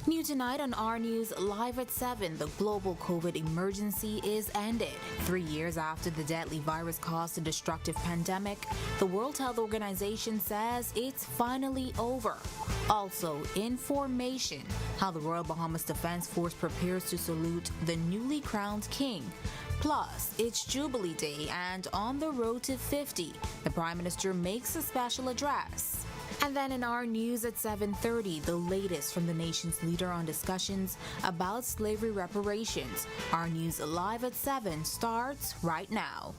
New tonight on Our News Live at 7, the global COVID emergency is ended. 3 years after the deadly virus caused a destructive pandemic, the World Health Organization says it's finally over. Also, information, how the Royal Bahamas Defense Force prepares to salute the newly crowned king. Plus, it's Jubilee Day and on the road to 50, the Prime Minister makes a special address. And then in our news at 7:30, the latest from the nation's leader on discussions about slavery reparations. Our news live at 7 starts right now.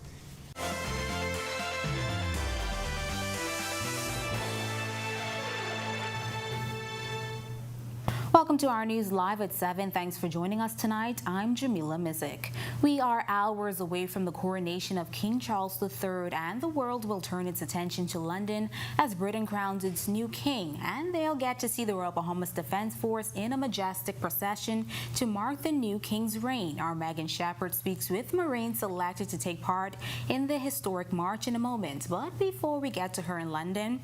Welcome to Our News Live at 7. Thanks for joining us tonight. I'm Jamila Mizik. We are hours away from the coronation of King Charles III, and the world will turn its attention to London as Britain crowns its new king, and they'll get to see the Royal Bahamas Defense Force in a majestic procession to mark the new king's reign. Our Megan Shepherd speaks with Marines selected to take part in the historic march in a moment. But before we get to her in London,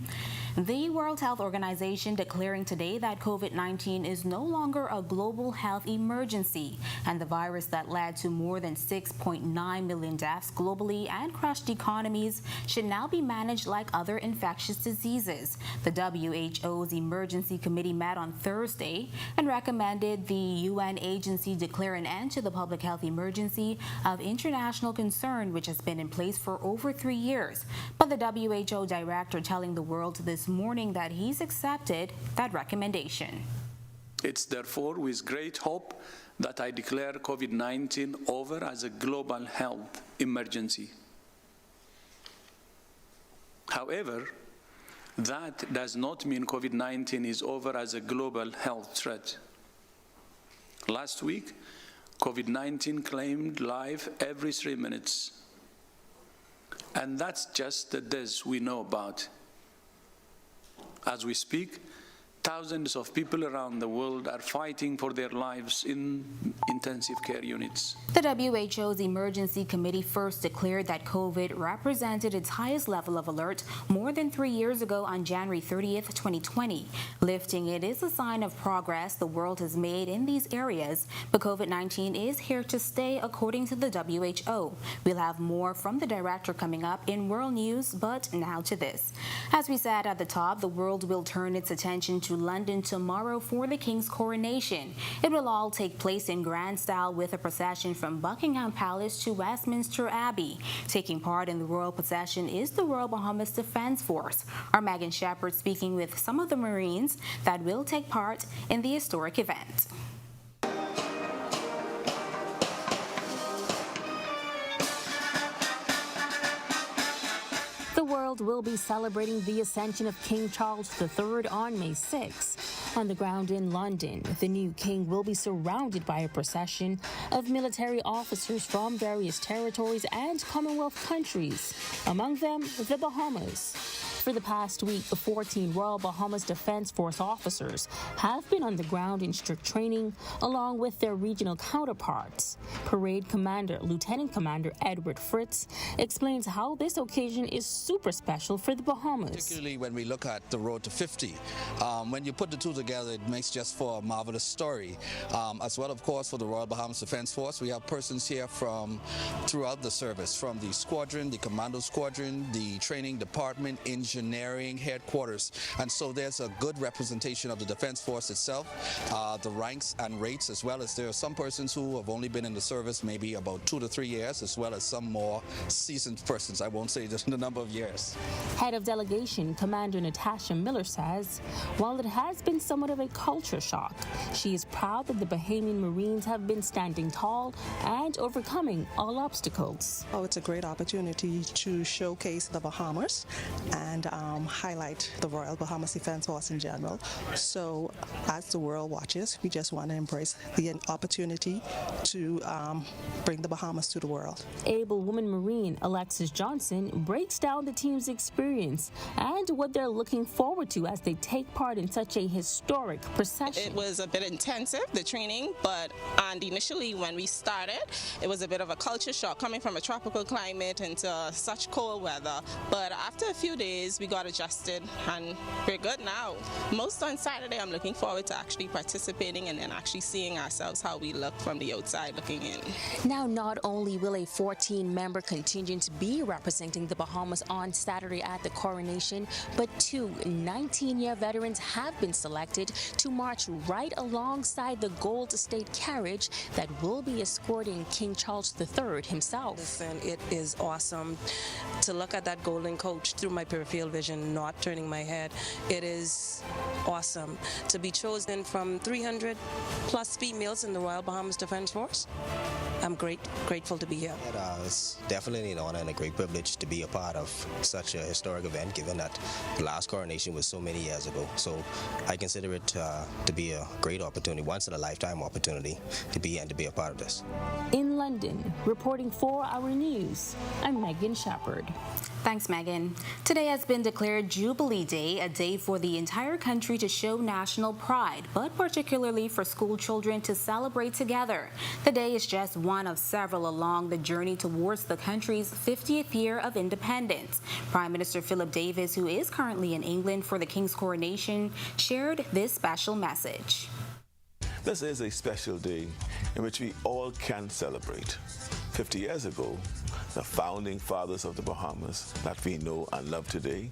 the World Health Organization declaring today that COVID-19 is no longer a global health emergency, and the virus that led to more than 6.9 million deaths globally and crushed economies should now be managed like other infectious diseases. The WHO's Emergency Committee met on Thursday and recommended the UN agency declare an end to the public health emergency of international concern, which has been in place for over 3 years. But the WHO director telling the world this morning that he's accepted that recommendation. It's therefore with great hope that I declare COVID-19 over as a global health emergency. However, that does not mean COVID-19 is over as a global health threat. Last week, COVID-19 claimed life every 3 minutes. And that's just the deaths we know about. As we speak, thousands of people around the world are fighting for their lives in intensive care units. The WHO's Emergency Committee first declared that COVID represented its highest level of alert more than 3 years ago on January 30th, 2020. Lifting it is a sign of progress the world has made in these areas, but COVID-19 is here to stay, according to the WHO. We'll have more from the director coming up in World News, but now to this. As we said at the top, the world will turn its attention to London tomorrow for the King's coronation. It will all take place in grand style with a procession from Buckingham Palace to Westminster Abbey. Taking part in the royal procession is the Royal Bahamas Defense Force. Our Megan Shepherd speaking with some of the Marines that will take part in the historic event. The world will be celebrating the ascension of King Charles III on May 6. On the ground in London, the new king will be surrounded by a procession of military officers from various territories and Commonwealth countries, among them the Bahamas. For the past week, 14 Royal Bahamas Defense Force officers have been on the ground in strict training, along with their regional counterparts. Parade Commander Lieutenant Commander Edward Fritz explains how this occasion is super special for the Bahamas. Particularly when we look at the road to 50. When you put the two together, it makes just for a marvelous story. As well, of course, for the Royal Bahamas Defense Force, we have persons here from throughout the service, from the squadron, the commando squadron, the training department, engineering headquarters, and so there's a good representation of the Defense Force itself, the ranks and rates, as well as there are some persons who have only been in the service maybe about 2 to 3 years, as well as some more seasoned persons. I won't say the number of years. Head of Delegation Commander Natasha Miller says, while it has been somewhat of a culture shock, she is proud that the Bahamian Marines have been standing tall and overcoming all obstacles. Oh, it's a great opportunity to showcase the Bahamas and highlight the Royal Bahamas Defense Force in general. So as the world watches, we just want to embrace the opportunity to bring the Bahamas to the world. Able woman Marine Alexis Johnson breaks down the team's experience and what they're looking forward to as they take part in such a historic procession. It was a bit intensive, the training, and initially when we started, it was a bit of a culture shock coming from a tropical climate into such cold weather. But after a few days, days we got adjusted and we're good now. Most on Saturday, I'm looking forward to actually participating and then actually seeing ourselves how we look from the outside looking in. Now, not only will a 14-member contingent be representing the Bahamas on Saturday at the coronation, but two 19-year veterans have been selected to march right alongside the Gold State carriage that will be escorting King Charles III himself. Listen, it is awesome to look at that golden coach through my peripheral vision, not turning my head. It is awesome to be chosen from 300 plus females in the Royal Bahamas Defense Force. I'm grateful to be here. It's definitely an honor and a great privilege to be a part of such a historic event, given that the last coronation was so many years ago. So I consider it to be a great opportunity, once in a lifetime opportunity to be a part of this. In London, reporting for Our News, I'm Megan Shepherd. Thanks, Megan. Today has been declared Jubilee Day, a day for the entire country to show national pride, but particularly for school children to celebrate together. The day is just one of several along the journey towards the country's 50th year of independence. Prime Minister Philip Davis, who is currently in England for the King's coronation, shared this special message. This is a special day in which we all can celebrate. 50 years ago, the founding fathers of the Bahamas that we know and love today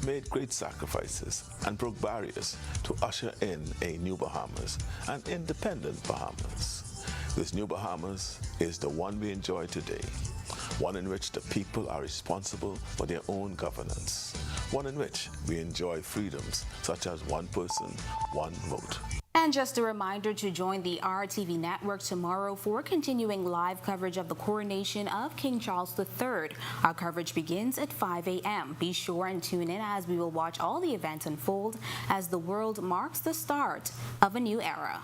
made great sacrifices and broke barriers to usher in a new Bahamas, an independent Bahamas. This new Bahamas is the one we enjoy today, one in which the people are responsible for their own governance, one in which we enjoy freedoms such as one person, one vote. And just a reminder to join the RTV network tomorrow for continuing live coverage of the coronation of King Charles III. Our coverage begins at 5 a.m. Be sure and tune in as we will watch all the events unfold as the world marks the start of a new era.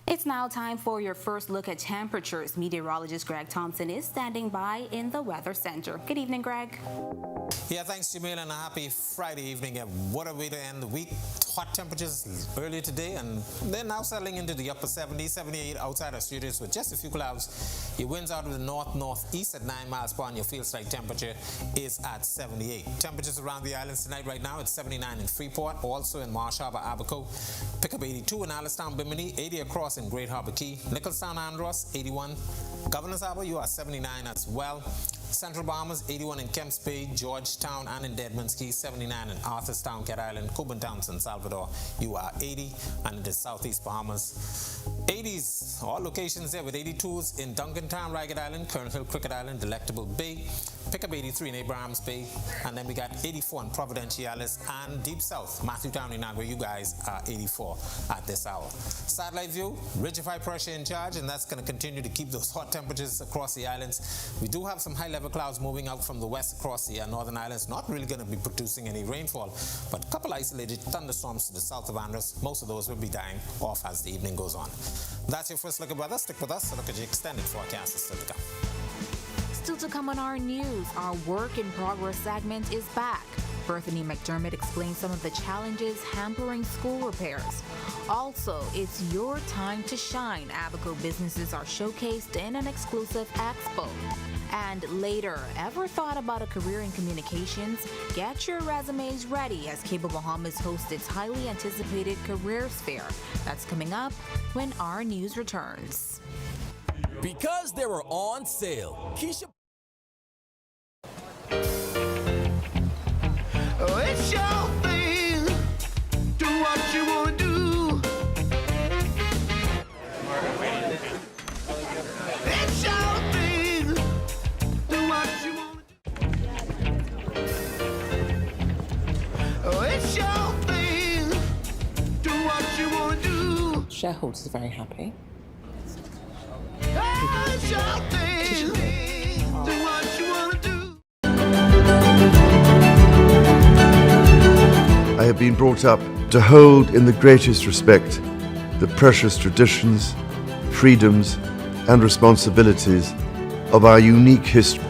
It's now time for your first look at temperatures. Meteorologist Greg Thompson is standing by in the Weather Center. Good evening, Greg. Yeah, thanks, Jamila, and a happy Friday evening. And what a way to end the week. Hot temperatures earlier today, and they're now settling into the upper 70s, 78 outside our studios with just a few clouds. Your winds out of the north-northeast at 9 miles per hour, and your field strike temperature is at 78. Temperatures around the islands tonight right now, it's 79 in Freeport, also in Marsh Harbor, Abaco. Pick up 82 in Alistown, Bimini, 80 across in Great Harbor Key. Nicholstown, Andros, 81. Governor's Harbor, you are 79 as well. Central Bahamas, 81 in Kemps Bay, Georgetown, and in Deadman's Key, 79 in Arthurstown, Cat Island, Coburn Town, San Salvador, you are 80, and in the Southeast Bahamas, 80s, all locations there with 82s in Duncantown, Ragged Island, Kern Hill, Cricket Island, Delectable Bay, pick up 83 in Abrahams Bay, and then we got 84 in Providenciales and Deep South, Matthewtown, Inagua, you guys are 84 at this hour. Satellite view, ridge of high pressure in charge, and that's going to continue to keep those hot temperatures across the islands. We do have some high-level clouds moving out from the west across the northern islands, not really going to be producing any rainfall, but a couple isolated thunderstorms to the south of Andros. Most of those will be dying off as the evening goes on. That's your first look at weather. Stick with us to look at the extended forecast is still to come. Still to come on our news, our Work in Progress segment is back. Bethany McDermott explains some of the challenges hampering school repairs. Also, it's your time to shine. Abaco businesses are showcased in an exclusive expo. And later, ever thought about a career in communications? Get your resumes ready as Cable Bahamas hosts its highly anticipated careers fair. That's coming up when our news returns. Because they were on sale, Keisha. Oh, it's your thing. Do what you want to do. It's your thing. Do what you want to do. Oh, it's your thing. Do what you want to do. Shareholders are very happy. Oh, it's your thing. Do what you want to do. I have been brought up to hold in the greatest respect the precious traditions, freedoms, and responsibilities of our unique history.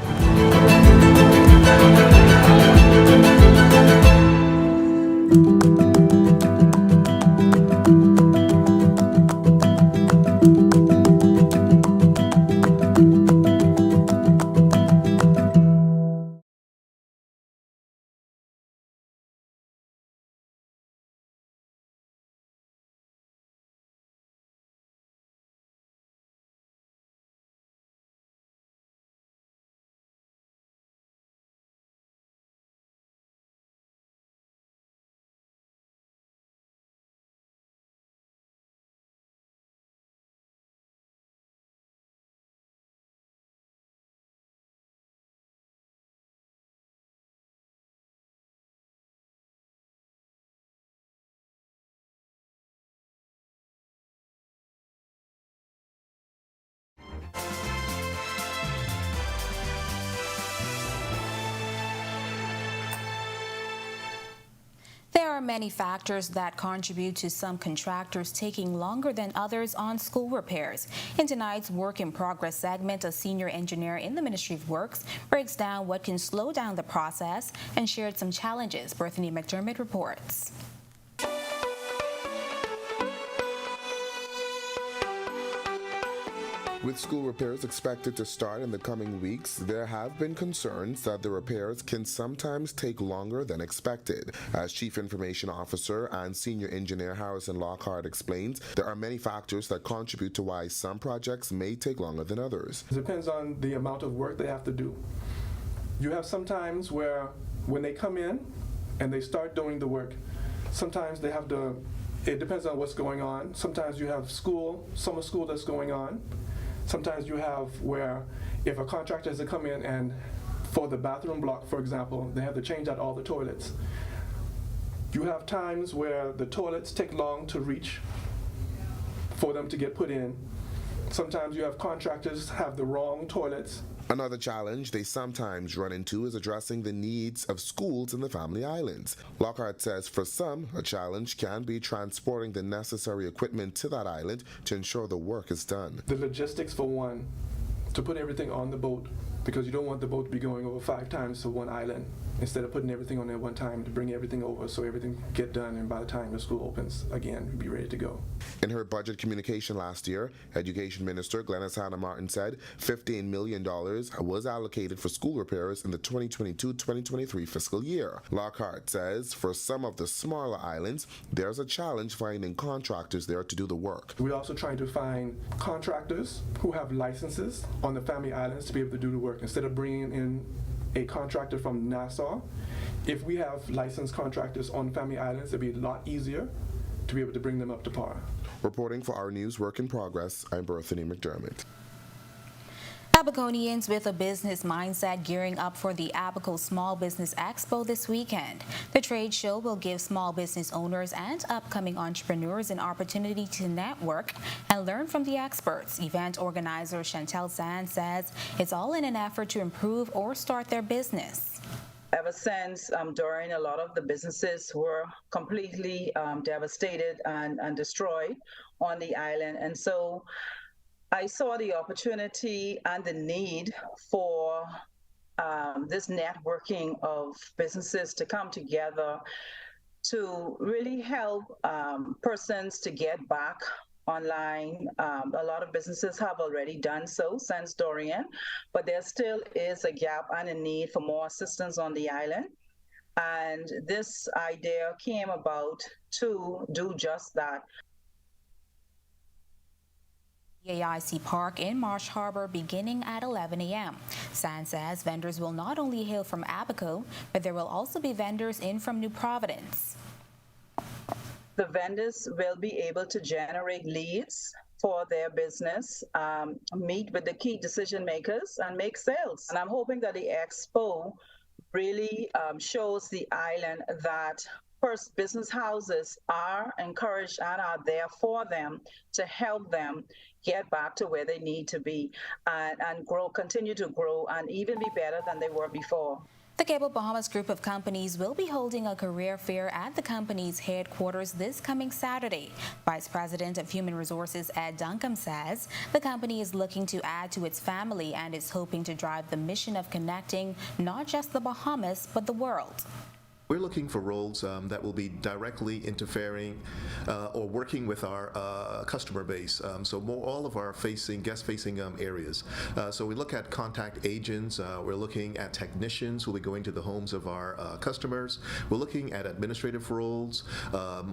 many factors that contribute to some contractors taking longer than others on school repairs. In tonight's Work in Progress segment, a senior engineer in the Ministry of Works breaks down what can slow down the process and shared some challenges. Berthany McDermott reports. With school repairs expected to start in the coming weeks, there have been concerns that the repairs can sometimes take longer than expected. As Chief Information Officer and Senior Engineer Harrison Lockhart explains, there are many factors that contribute to why some projects may take longer than others. It depends on the amount of work they have to do. You have some times where when they come in and they start doing the work, sometimes they have to, it depends on what's going on. Sometimes you have summer school that's going on. Sometimes you have where if a contractor has to come in and for the bathroom block, for example, they have to change out all the toilets. You have times where the toilets take long to reach for them to get put in. Sometimes you have contractors have the wrong toilets. Another challenge they sometimes run into is addressing the needs of schools in the Family Islands. Lockhart says for some, a challenge can be transporting the necessary equipment to that island to ensure the work is done. The logistics for one, to put everything on the boat, because you don't want the boat to be going over 5 times to one island, instead of putting everything on there one time, to bring everything over so everything get done, and by the time the school opens again, we'll be ready to go. In her budget communication last year, Education Minister Glenys Hannah Martin said $15 million was allocated for school repairs in the 2022-2023 fiscal year. Lockhart says for some of the smaller islands, there's a challenge finding contractors there to do the work. We're also trying to find contractors who have licenses on the Family Islands to be able to do the work, instead of bringing in a contractor from Nassau. If we have licensed contractors on Family Islands, it'd be a lot easier to be able to bring them up to par. Reporting for Our News Work in Progress, I'm Berthany McDermott. Abaconians with a business mindset gearing up for the Abaco Small Business Expo this weekend. The trade show will give small business owners and upcoming entrepreneurs an opportunity to network and learn from the experts. Event organizer Chantel Sand says it's all in an effort to improve or start their business. Ever since during a lot of the businesses were completely devastated and destroyed on the island, and so I saw the opportunity and the need for this networking of businesses to come together to really help persons to get back online. A lot of businesses have already done so since Dorian, but there still is a gap and a need for more assistance on the island. And this idea came about to do just that. AIC Park in Marsh Harbor beginning at 11 a.m. Sand says vendors will not only hail from Abaco, but there will also be vendors in from New Providence. The vendors will be able to generate leads for their business, meet with the key decision makers, and make sales. And I'm hoping that the expo really shows the island that first business houses are encouraged and are there for them to help them get back to where they need to be and grow, continue to grow, and even be better than they were before. The Cable Bahamas group of companies will be holding a career fair at the company's headquarters this coming Saturday. Vice President of Human Resources Ed Duncombe says the company is looking to add to its family and is hoping to drive the mission of connecting not just the Bahamas, but the world. We're looking for roles that will be directly interfering or working with our customer base. So all of our guest-facing areas. So we look at contact agents. We're looking at technicians who will be going to the homes of our customers. We're looking at administrative roles.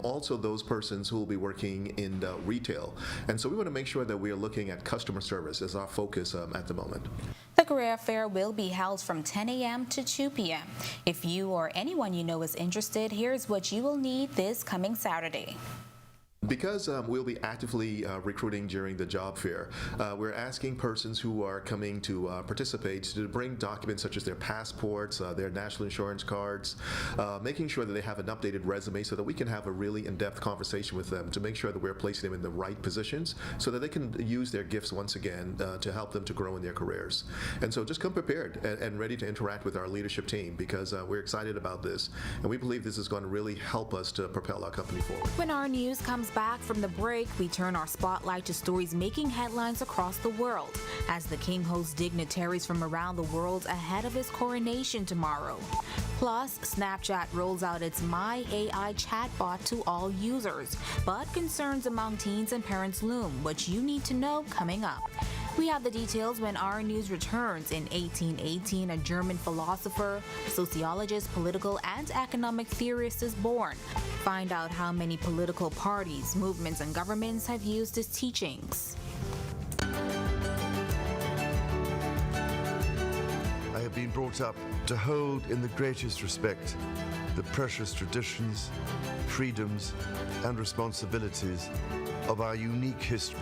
Also those persons who will be working in retail. And so we want to make sure that we are looking at customer service as our focus at the moment. The career fair will be held from 10 a.m. to 2 p.m. If you or anyone you know is interested, here's what you will need this coming Saturday. Because we'll be actively recruiting during the job fair, we're asking persons who are coming to participate to bring documents such as their passports, their national insurance cards, making sure that they have an updated resume so that we can have a really in-depth conversation with them to make sure that we're placing them in the right positions so that they can use their gifts once again to help them to grow in their careers. And so just come prepared and ready to interact with our leadership team because we're excited about this and we believe this is going to really help us to propel our company forward. When our news comes back from the break, we turn our spotlight to stories making headlines across the world as the king hosts dignitaries from around the world ahead of his coronation tomorrow. Plus, Snapchat rolls out its My AI chatbot to all users, but concerns among teens and parents loom, which you need to know coming up. We have the details when our news returns. In 1818, a German philosopher, sociologist, political, and economic theorist is born. Find out how many political parties, movements, and governments have used his teachings. I have been brought up to hold in the greatest respect the precious traditions, freedoms, and responsibilities of our unique history.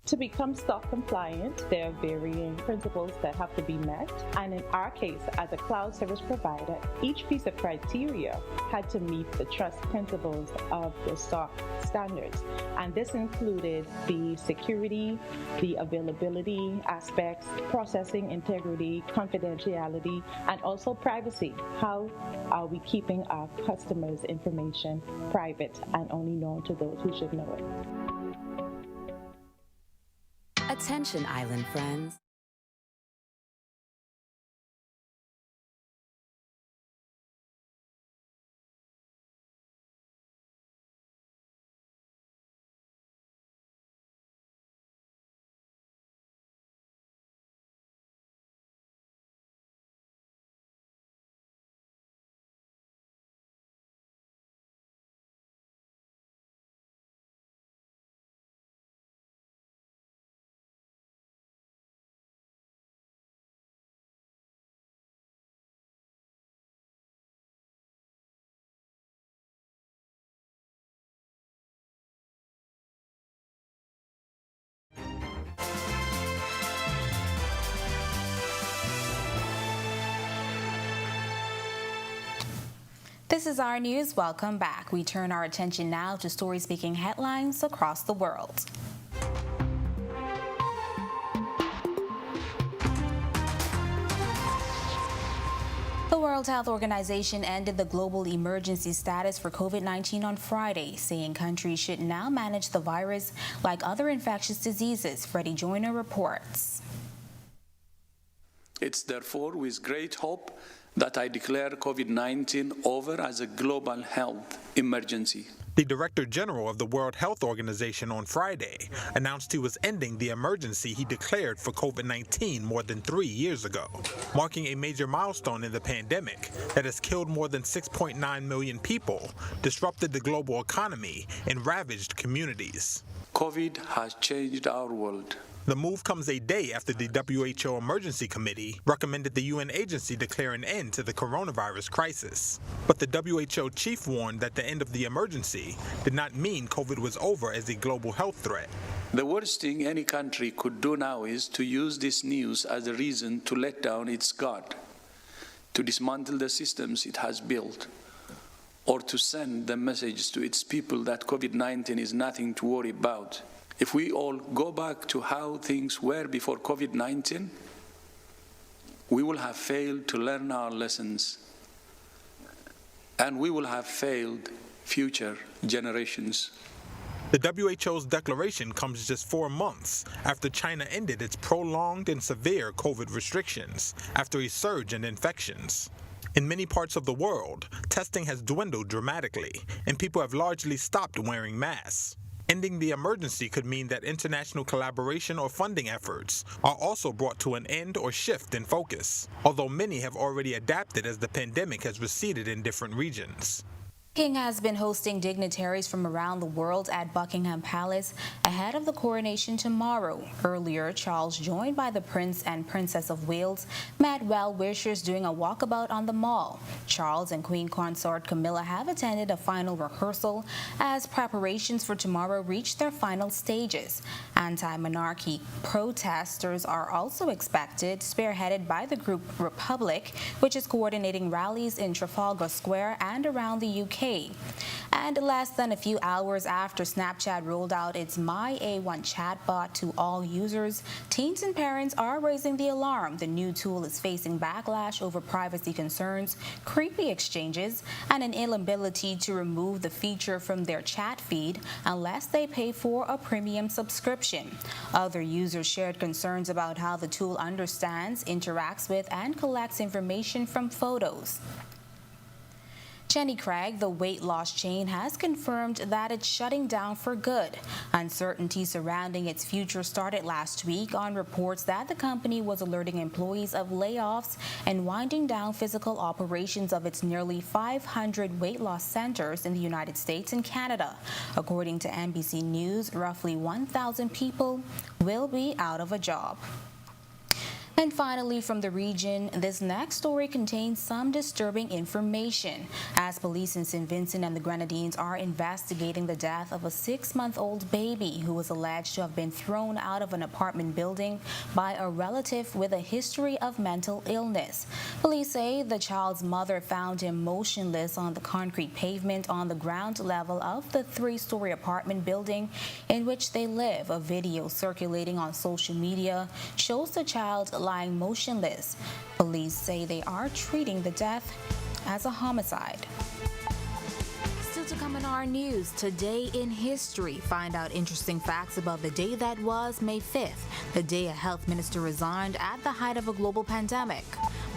To become SOC compliant, there are varying principles that have to be met. And in our case, as a cloud service provider, each piece of criteria had to meet the trust principles of the SOC standards. And this included the security, the availability aspects, processing integrity, confidentiality, and also privacy. How are we keeping our customers' information private and only known to those who should know it? Attention, island friends. This is our news. Welcome back. We turn our attention now to stories making headlines across the world. The World Health Organization ended the global emergency status for COVID-19 on Friday, saying countries should now manage the virus like other infectious diseases. Freddie Joyner reports. It's therefore with great hope that I declare COVID-19 over as a global health emergency. The Director General of the World Health Organization on Friday announced he was ending the emergency he declared for COVID-19 more than 3 years ago, marking a major milestone in the pandemic that has killed more than 6.9 million people, disrupted the global economy, and ravaged communities. COVID has changed our world. The move comes a day after the WHO Emergency Committee recommended the UN agency declare an end to the coronavirus crisis. But the WHO chief warned that the end of the emergency did not mean COVID was over as a global health threat. The worst thing any country could do now is to use this news as a reason to let down its guard, to dismantle the systems it has built, or to send the message to its people that COVID-19 is nothing to worry about. If we all go back to how things were before COVID-19, we will have failed to learn our lessons, and we will have failed future generations. The WHO's declaration comes just 4 months after China ended its prolonged and severe COVID restrictions after a surge in infections. In many parts of the world, testing has dwindled dramatically, and people have largely stopped wearing masks. Ending the emergency could mean that international collaboration or funding efforts are also brought to an end or shift in focus, although many have already adapted as the pandemic has receded in different regions. King has been hosting dignitaries from around the world at Buckingham Palace ahead of the coronation tomorrow. Earlier, Charles, joined by the Prince and Princess of Wales, met well-wishers during a walkabout on the Mall. Charles and Queen Consort Camilla have attended a final rehearsal as preparations for tomorrow reach their final stages. Anti-monarchy protesters are also expected, spearheaded by the group Republic, which is coordinating rallies in Trafalgar Square and around the UK. And less than a few hours after Snapchat rolled out its My A1 chatbot to all users, teens and parents are raising the alarm. The new tool is facing backlash over privacy concerns, creepy exchanges, and an inability to remove the feature from their chat feed unless they pay for a premium subscription. Other users shared concerns about how the tool understands, interacts with, and collects information from photos. Jenny Craig, the weight loss chain, has confirmed that it's shutting down for good. Uncertainty surrounding its future started last week on reports that the company was alerting employees of layoffs and winding down physical operations of its nearly 500 weight loss centers in the United States and Canada. According to NBC News, roughly 1,000 people will be out of a job. And finally, from the region, this next story contains some disturbing information, as police in St. Vincent and the Grenadines are investigating the death of a 6-month-old baby who was alleged to have been thrown out of an apartment building by a relative with a history of mental illness. Police say the child's mother found him motionless on the concrete pavement on the ground level of the 3-story apartment building in which they live. A video circulating on social media shows the child lying motionless. Police say they are treating the death as a homicide. Still to come in our news, today in history, find out interesting facts about the day that was May 5th, the day a health minister resigned at the height of a global pandemic.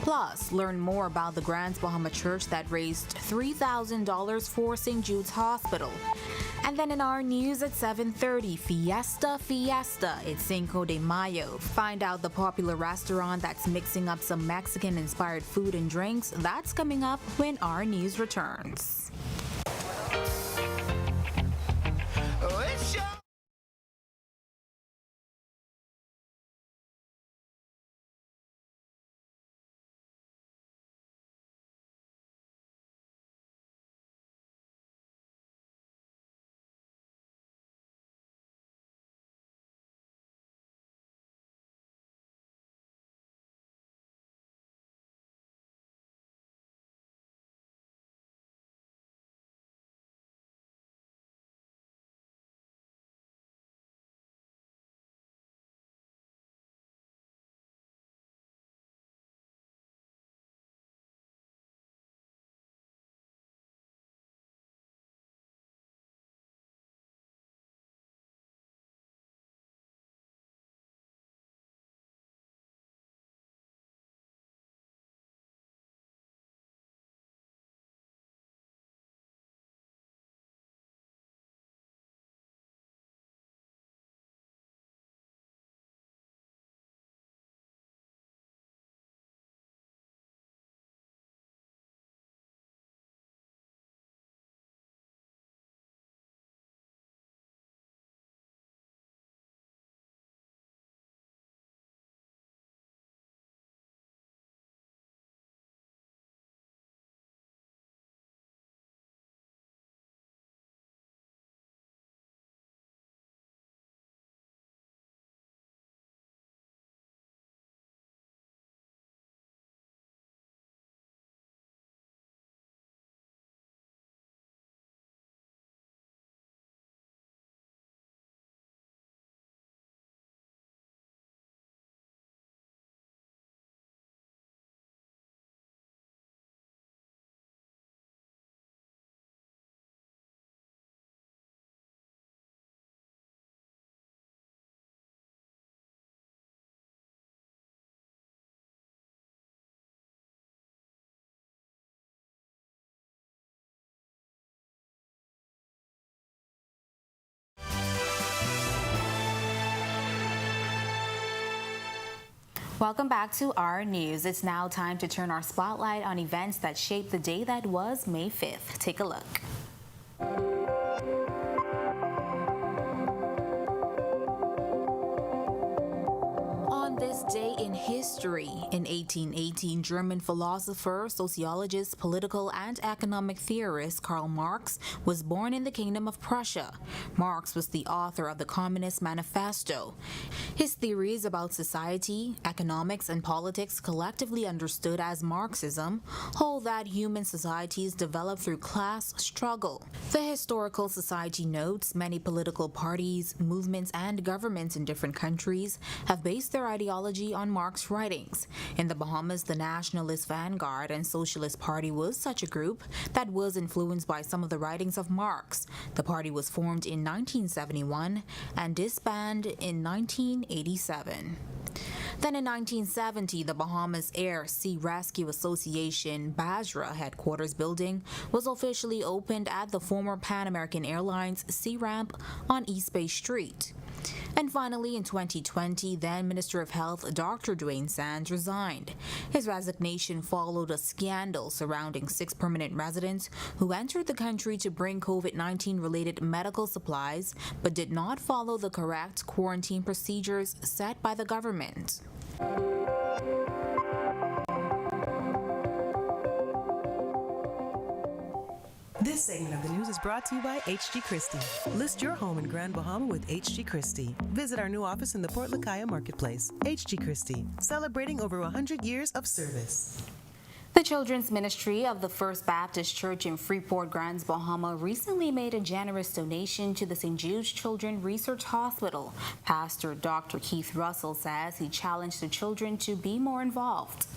Plus, learn more about the Grants Bahama Church that raised $3,000 for St. Jude's Hospital. And then in our news at 7:30, Fiesta, it's Cinco de Mayo. Find out the popular restaurant that's mixing up some Mexican-inspired food and drinks. That's coming up when our news returns. Welcome back to Our News. It's now time to turn our spotlight on events that shaped the day that was May 5th. Take a look. On this day in history, in 1818, German philosopher, sociologist, political and economic theorist Karl Marx was born in the Kingdom of Prussia. Marx was the author of the Communist Manifesto. His theories about society, economics, and politics, collectively understood as Marxism, hold that human societies develop through class struggle. The Historical Society notes many political parties, movements, and governments in different countries have based their ideology on Marx's writings. In the Bahamas, the Nationalist Vanguard and Socialist Party was such a group that was influenced by some of the writings of Marx. The party was formed in 1971 and disbanded in 1987. Then in 1970, the Bahamas Air Sea Rescue Association Basra headquarters building was officially opened at the former Pan American Airlines Sea Ramp on East Bay Street. And finally, in 2020, then Minister of Health Dr. Dwayne Sands resigned. His resignation followed a scandal surrounding 6 permanent residents who entered the country to bring COVID-19 related medical supplies but did not follow the correct quarantine procedures set by the government. This segment of the news is brought to you by H.G. Christie. List your home in Grand Bahama with H.G. Christie. Visit our new office in the Port Lakaya Marketplace. H.G. Christie, celebrating over 100 years of service. The Children's Ministry of the First Baptist Church in Freeport, Grand Bahama recently made a generous donation to the St. Jude's Children Research Hospital. Pastor Dr. Keith Russell says he challenged the children to be more involved.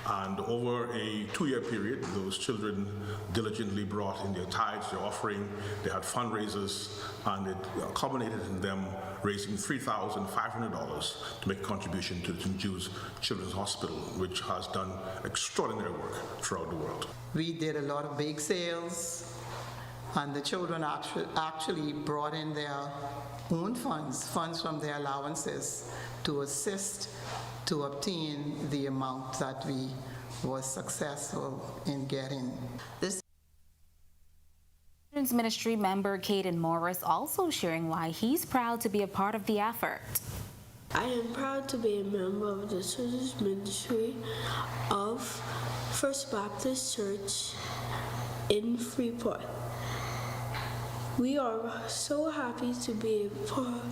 And over a 2-year period, those children diligently brought in their tithes, their offering. They had fundraisers, and it culminated in them raising $3,500 to make a contribution to the St. Jude's Children's Hospital, which has done extraordinary work throughout the world. We did a lot of bake sales, and the children actually brought in their own funds from their allowances to assist to obtain the amount that we was successful in getting. This Children's Ministry member Caden Morris also sharing why he's proud to be a part of the effort. I am proud to be a member of the Children's Ministry of First Baptist Church in Freeport. We are so happy to be a part.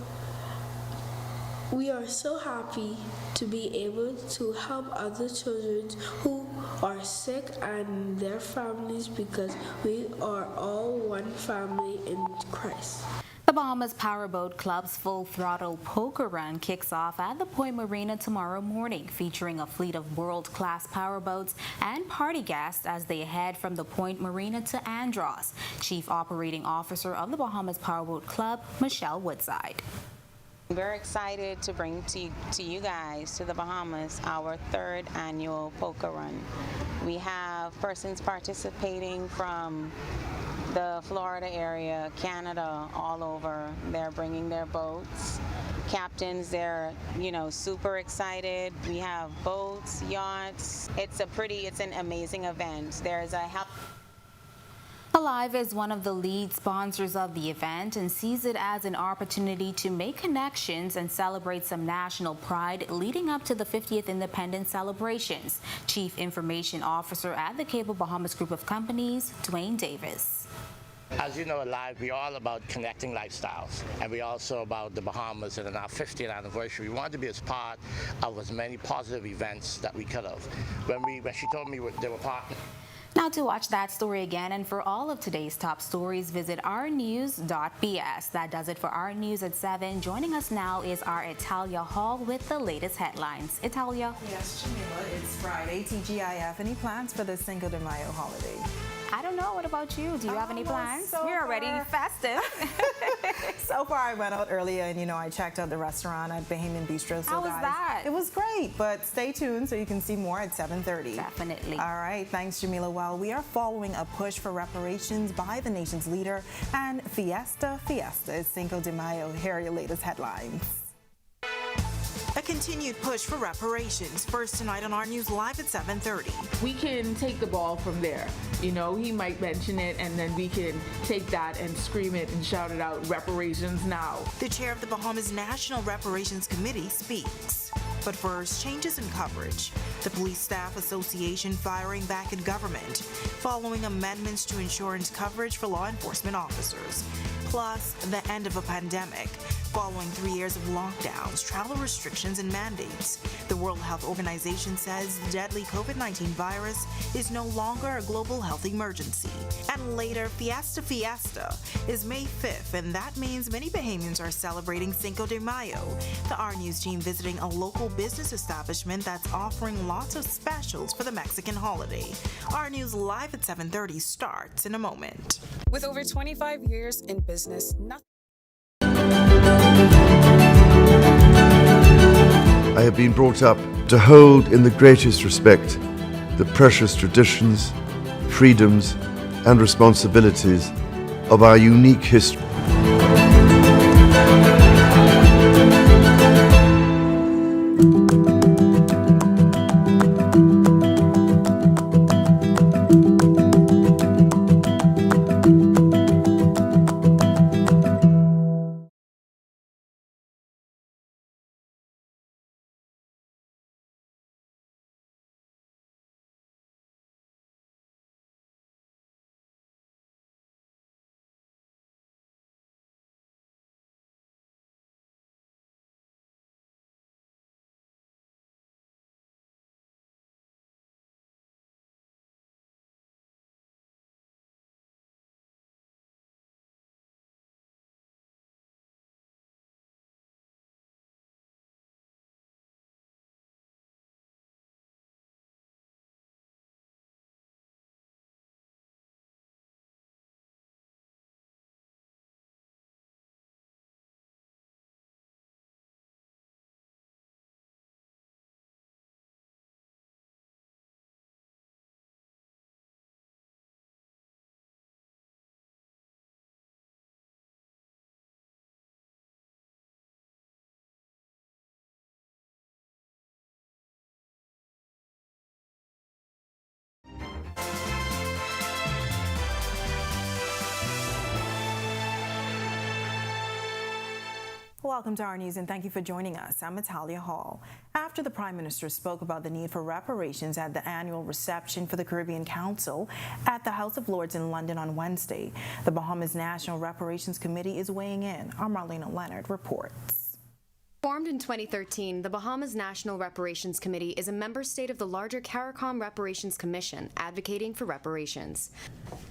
We are so happy to be able to help other children who are sick and their families, because we are all one family in Christ. The Bahamas Powerboat Club's Full Throttle Poker Run kicks off at the Point Marina tomorrow morning, featuring a fleet of world-class powerboats and party guests as they head from the Point Marina to Andros. Chief Operating Officer of the Bahamas Powerboat Club, Michelle Woodside. We're excited to bring to you guys, to the Bahamas, our 3rd annual poker run. We have persons participating from the Florida area, Canada, all over. They're bringing their boats. Captains, they're, super excited. We have boats, yachts. It's an amazing event. There's a Alive is one of the lead sponsors of the event and sees it as an opportunity to make connections and celebrate some national pride leading up to the 50th Independence celebrations. Chief Information Officer at the Cable Bahamas Group of Companies, Dwayne Davis. As you know, Alive, we're all about connecting lifestyles, and we're also about the Bahamas and in our 50th anniversary. We wanted to be as part of as many positive events that we could have. When she told me they were partners. Now to watch that story again and for all of today's top stories, visit ournews.bs. That does it for Our News at 7. Joining us now is our Italia Hall with the latest headlines. Italia. Yes, Jamila, it's Friday. TGIF, any plans for the Cinco de Mayo holiday? I don't know. What about you? Do you have any plans? We're already festive. So far, I went out earlier and, I checked out the restaurant at Bahamian Bistro. How was that? It was great, but stay tuned so you can see more at 7:30. Definitely. All right. Thanks, Jamila. Well, we are following a push for reparations by the nation's leader and Fiesta is Cinco de Mayo. Here are your latest headlines. A continued push for reparations. First tonight on Our News Live at 7:30. We can take the ball from there. You know, he might mention it and then we can take that and scream it and shout it out, reparations now. The chair of the Bahamas National Reparations Committee speaks. But first, changes in coverage. The Police Staff Association firing back at government following amendments to insurance coverage for law enforcement officers. Plus, the end of a pandemic following 3 years of lockdowns, travel restrictions, and mandates. The World Health Organization says the deadly COVID-19 virus is no longer a global health emergency. And later, Fiesta is May 5th, and that means many Bahamians are celebrating Cinco de Mayo. The Our News team visiting a local business establishment that's offering lots of specials for the Mexican holiday. Our News Live at 7:30 starts in a moment. With over 25 years in business, I have been brought up to hold in the greatest respect the precious traditions, freedoms, and responsibilities of our unique history. Welcome to Our News and thank you for joining us. I'm Natalia Hall. After the Prime Minister spoke about the need for reparations at the annual reception for the Caribbean Council at the House of Lords in London on Wednesday, the Bahamas National Reparations Committee is weighing in. Our Marlena Leonard reports. Formed in 2013, the Bahamas National Reparations Committee is a member state of the larger CARICOM Reparations Commission, advocating for reparations.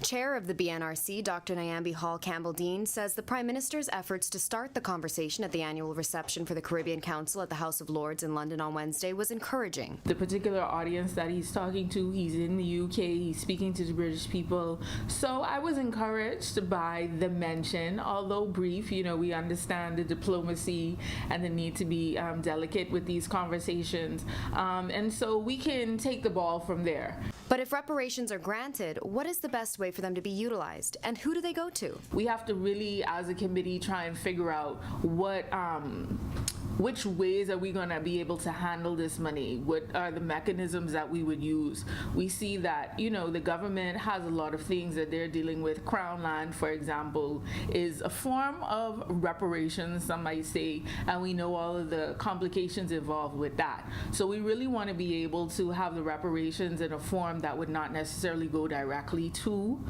Chair of the BNRC, Dr. Nyambi Hall Campbell-Dean, says the Prime Minister's efforts to start the conversation at the annual reception for the Caribbean Council at the House of Lords in London on Wednesday was encouraging. The particular audience that he's talking to, he's in the UK, he's speaking to the British people. So I was encouraged by the mention, although brief. You know, we understand the diplomacy and the need to be delicate with these conversations. And so we can take the ball from there. But if reparations are granted, what is the best way for them to be utilized? And who do they go to? We have to really, as a committee, try and figure out which ways are we going to be able to handle this money? What are the mechanisms that we would use? We see that, you know, the government has a lot of things that they're dealing with. Crown land, for example, is a form of reparations, some might say, and we know all of the complications involved with that. So we really want to be able to have the reparations in a form that would not necessarily go directly to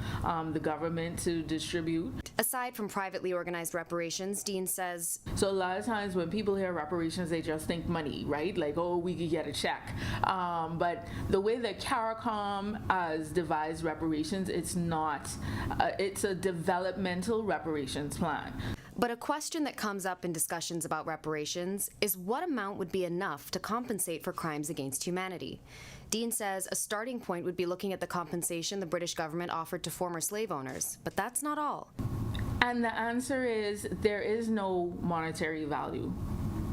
the government to distribute. Aside from privately organized reparations, Dean says, so a lot of times when people hear reparations, they just think money, right? Like, oh, we could get a check. But the way that CARICOM has devised reparations, it's not, it's a developmental reparations plan. But a question that comes up in discussions about reparations is what amount would be enough to compensate for crimes against humanity? Dean says a starting point would be looking at the compensation the British government offered to former slave owners, but that's not all. And the answer is there is no monetary value.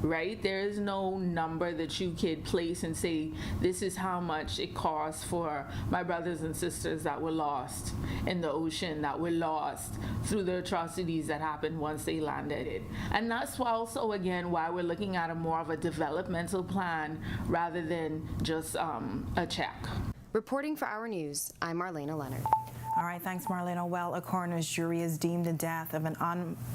right? There is no number that you could place and say, this is how much it costs for my brothers and sisters that were lost in the ocean, that were lost through the atrocities that happened once they landed. And that's also, again, why we're looking at a more of a developmental plan rather than just a check. Reporting for Our News, I'm Marlena Leonard. All right, thanks, Marlena. Well, a coroner's jury has deemed the death of an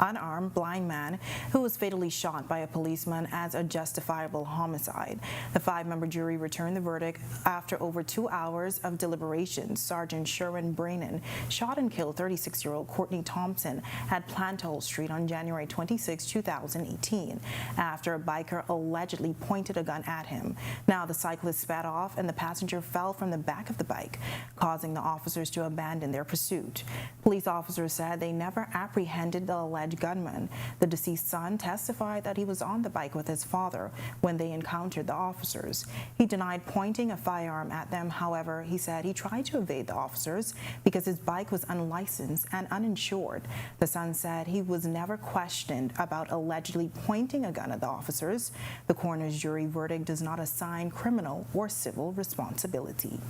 unarmed blind man who was fatally shot by a policeman as a justifiable homicide. The 5-member jury returned the verdict after over 2 hours of deliberations. Sergeant Sherwin Brannon shot and killed 36-year-old Courtney Thompson at Planthole Street on January 26, 2018, after a biker allegedly pointed a gun at him. Now, the cyclist sped off and the passenger fell from the back of the bike, causing the officers to abandon their pursuit. Police officers said they never apprehended the alleged gunman. The deceased son testified that he was on the bike with his father when they encountered the officers. He denied pointing a firearm at them. However, he said he tried to evade the officers because his bike was unlicensed and uninsured. The son said he was never questioned about allegedly pointing a gun at the officers. The coroner's jury verdict does not assign criminal or civil responsibility.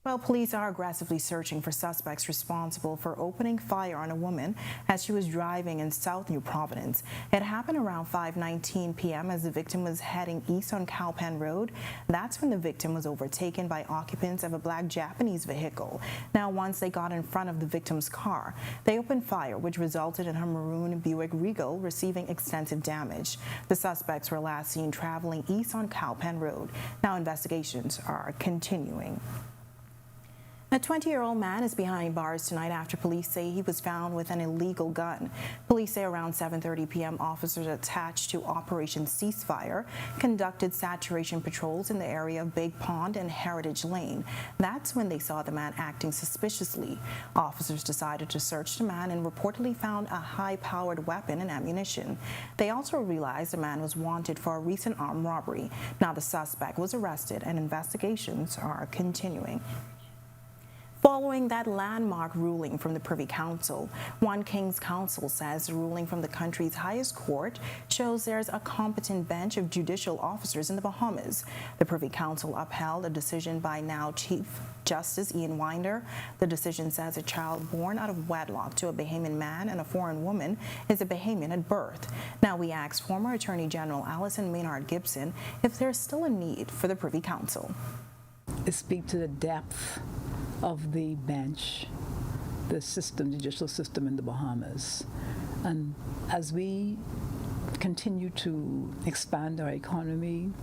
Well, police are aggressively searching for suspects responsible for opening fire on a woman as she was driving in South New Providence. It happened around 5:19 p.m. as the victim was heading east on Cowpen Road. That's when the victim was overtaken by occupants of a black Japanese vehicle. Now, once they got in front of the victim's car, they opened fire, which resulted in her maroon Buick Regal receiving extensive damage. The suspects were last seen traveling east on Cowpen Road. Now, investigations are continuing. A 20-year-old man is behind bars tonight after police say he was found with an illegal gun. Police say around 7:30 p.m. officers attached to Operation Ceasefire conducted saturation patrols in the area of Big Pond and Heritage Lane. That's when they saw the man acting suspiciously. Officers decided to search the man and reportedly found a high-powered weapon and ammunition. They also realized the man was wanted for a recent armed robbery. Now the suspect was arrested and investigations are continuing. Following that landmark ruling from the Privy Council, One King's Council says the ruling from the country's highest court shows there's a competent bench of judicial officers in the Bahamas. The Privy Council upheld a decision by now Chief Justice Ian Winder. The decision says a child born out of wedlock to a Bahamian man and a foreign woman is a Bahamian at birth. Now we asked former Attorney General Alison Maynard Gibson if there's still a need for the Privy Council. It speaks to the depth of the bench, the system, the judicial system in the Bahamas. And as we continue to expand our economy,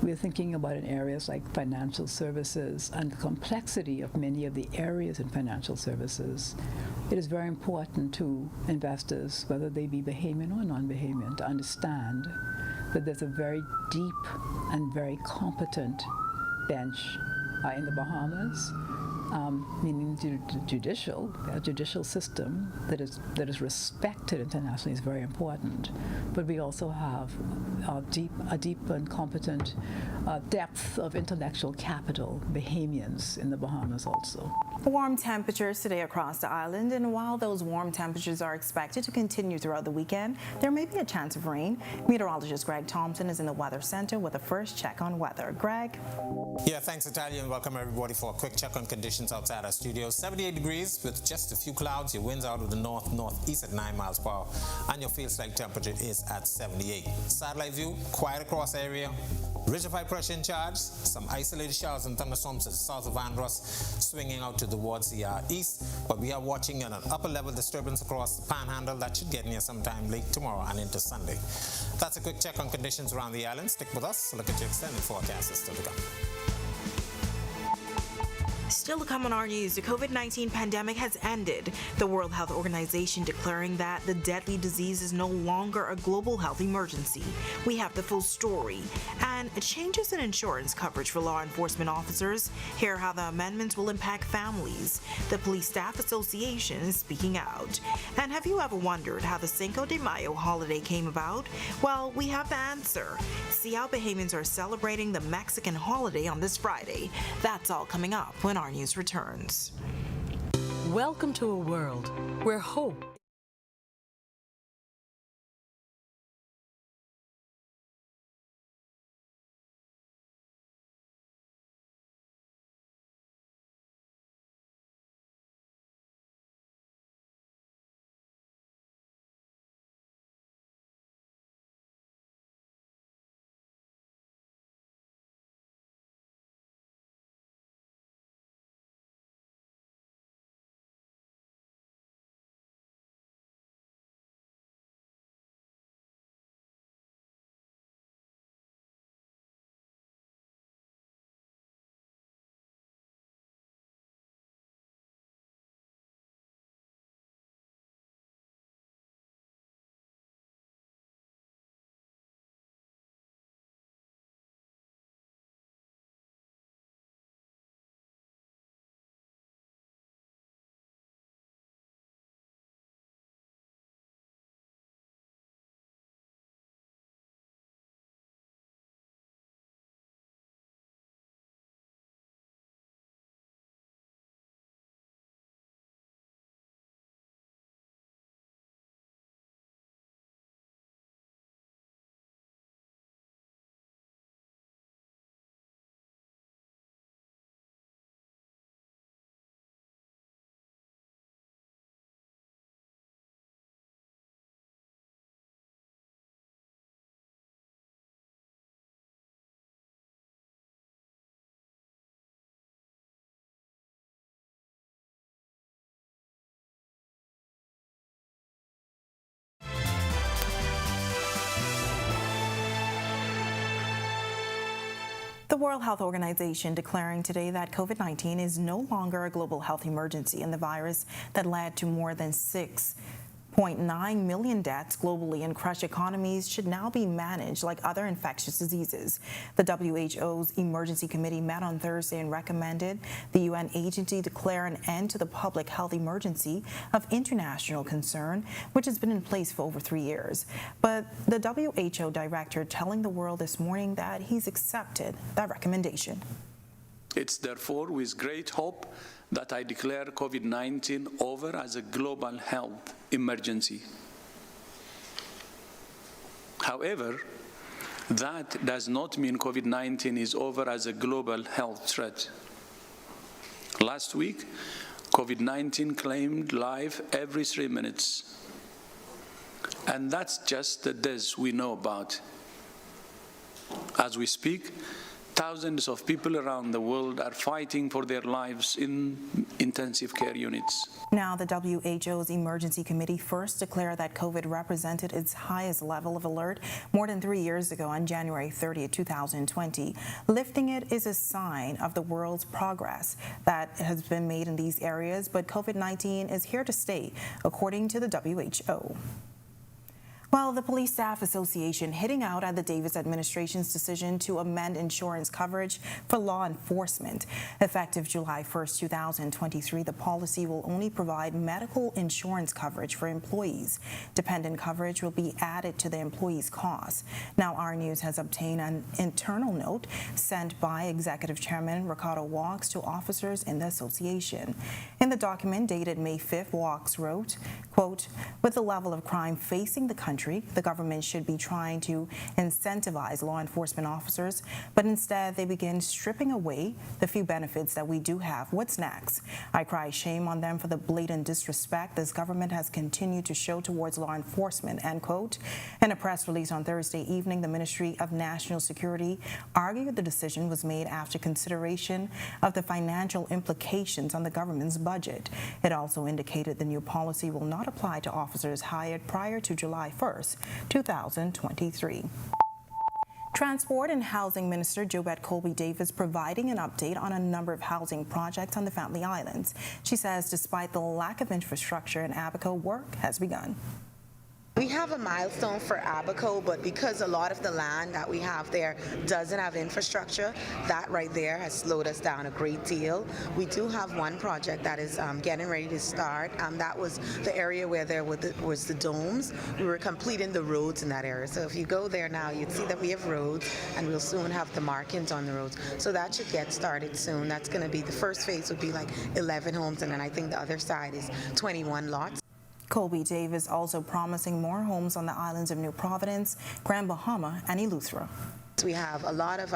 we're thinking about in areas like financial services and the complexity of many of the areas in financial services. It is very important to investors, whether they be Bahamian or non-Bahamian, to understand that there's a very deep and very competent bench in the Bahamas, meaning the judicial system that is respected internationally is very important. But we also have a deep and competent depth of intellectual capital, Bahamians in the Bahamas also. Warm temperatures today across the island, and while those warm temperatures are expected to continue throughout the weekend, there may be a chance of rain. Meteorologist Greg Thompson is in the Weather Center with a first check on weather. Greg? Yeah, thanks, Natalia, and welcome everybody for a quick check on conditions outside our studio. 78 degrees with just a few clouds. Your winds out of the northeast at 9 miles per hour, and your field strike temperature is at 78. Satellite view, quiet across area. Ridge of high pressure in charge. Some isolated showers and thunderstorms to the south of Andros, swinging out towards the east. But we are watching an upper level disturbance across the Panhandle that should get near sometime late tomorrow and into Sunday. That's a quick check on conditions around the island. Stick with us. Look at your extended forecast is still to come. Still to come on our news, the COVID-19 pandemic has ended. The World Health Organization declaring that the deadly disease is no longer a global health emergency. We have the full story. And changes in insurance coverage for law enforcement officers. Hear how the amendments will impact families. The Police Staff Association is speaking out. And have you ever wondered how the Cinco de Mayo holiday came about? Well, we have the answer. See how Bahamians are celebrating the Mexican holiday on this Friday. That's all coming up when our news returns. Welcome to a world where hope The World Health Organization declaring today that COVID-19 is no longer a global health emergency, and the virus that led to more than 6.9 million deaths globally and crushed economies should now be managed like other infectious diseases. The WHO's Emergency Committee met on Thursday and recommended the UN agency declare an end to the public health emergency of international concern, which has been in place for over 3 years. But the WHO director telling the world this morning that he's accepted that recommendation. It's therefore with great hope that I declare COVID-19 over as a global health emergency. However, that does not mean COVID-19 is over as a global health threat. Last week, COVID-19 claimed life every 3 minutes. And that's just the deaths we know about. As we speak, thousands of people around the world are fighting for their lives in intensive care units. Now, the WHO's Emergency Committee first declared that COVID represented its highest level of alert more than 3 years ago on January 30, 2020. Lifting it is a sign of the world's progress that has been made in these areas, but COVID-19 is here to stay, according to the WHO. Well, the Police Staff Association hitting out at the Davis administration's decision to amend insurance coverage for law enforcement. Effective July 1st, 2023, the policy will only provide medical insurance coverage for employees. Dependent coverage will be added to the employee's costs. Now, Our News has obtained an internal note sent by Executive Chairman Ricardo Walks to officers in the association. In the document dated May 5th, Walks wrote, quote, "With the level of crime facing the country, the government should be trying to incentivize law enforcement officers, but instead they begin stripping away the few benefits that we do have. What's next? I cry shame on them for the blatant disrespect this government has continued to show towards law enforcement," end quote. In a press release on Thursday evening, the Ministry of National Security argued the decision was made after consideration of the financial implications on the government's budget. It also indicated the new policy will not apply to officers hired prior to July 1st, 2023. Transport and Housing Minister Jobette Colby-Davis providing an update on a number of housing projects on the Family Islands. She says despite the lack of infrastructure in Abaco, work has begun. We have a milestone for Abaco, but because a lot of the land that we have there doesn't have infrastructure, that right there has slowed us down a great deal. We do have one project that is getting ready to start. That was the area where there was the domes. We were completing the roads in that area. So if you go there now, you'd see that we have roads, and we'll soon have the markings on the roads. So that should get started soon. That's going to be, the first phase would be like 11 homes, and then I think the other side is 21 lots. Colby-Davis also promising more homes on the islands of New Providence, Grand Bahama, and Eleuthera. We have a lot of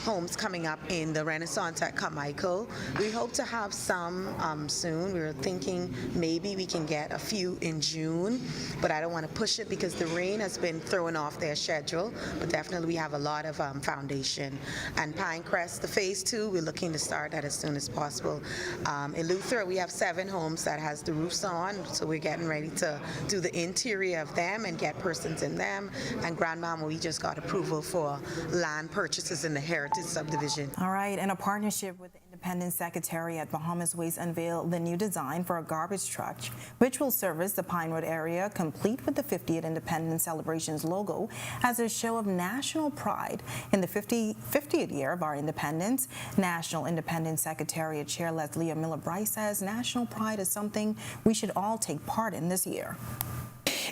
homes coming up in the Renaissance at Carmichael. We hope to have some soon. We were thinking maybe we can get a few in June, but I don't want to push it because the rain has been throwing off their schedule. But definitely we have a lot of foundation. And Pinecrest, the phase 2, we're looking to start that as soon as possible. Eleuthera, we have 7 homes that has the roofs on, so we're getting ready to do the interior of them and get persons in them. And Grand Bahama, we just got approval for land purchases in the Heritage Subdivision. All right, in a partnership with the Independent Secretariat, Bahamas Waste unveiled the new design for a garbage truck, which will service the Pine Road area, complete with the 50th Independence Celebrations logo as a show of national pride in the 50th year of our independence. National Independence Secretariat Chair Leslie Miller-Bryce says national pride is something we should all take part in this year.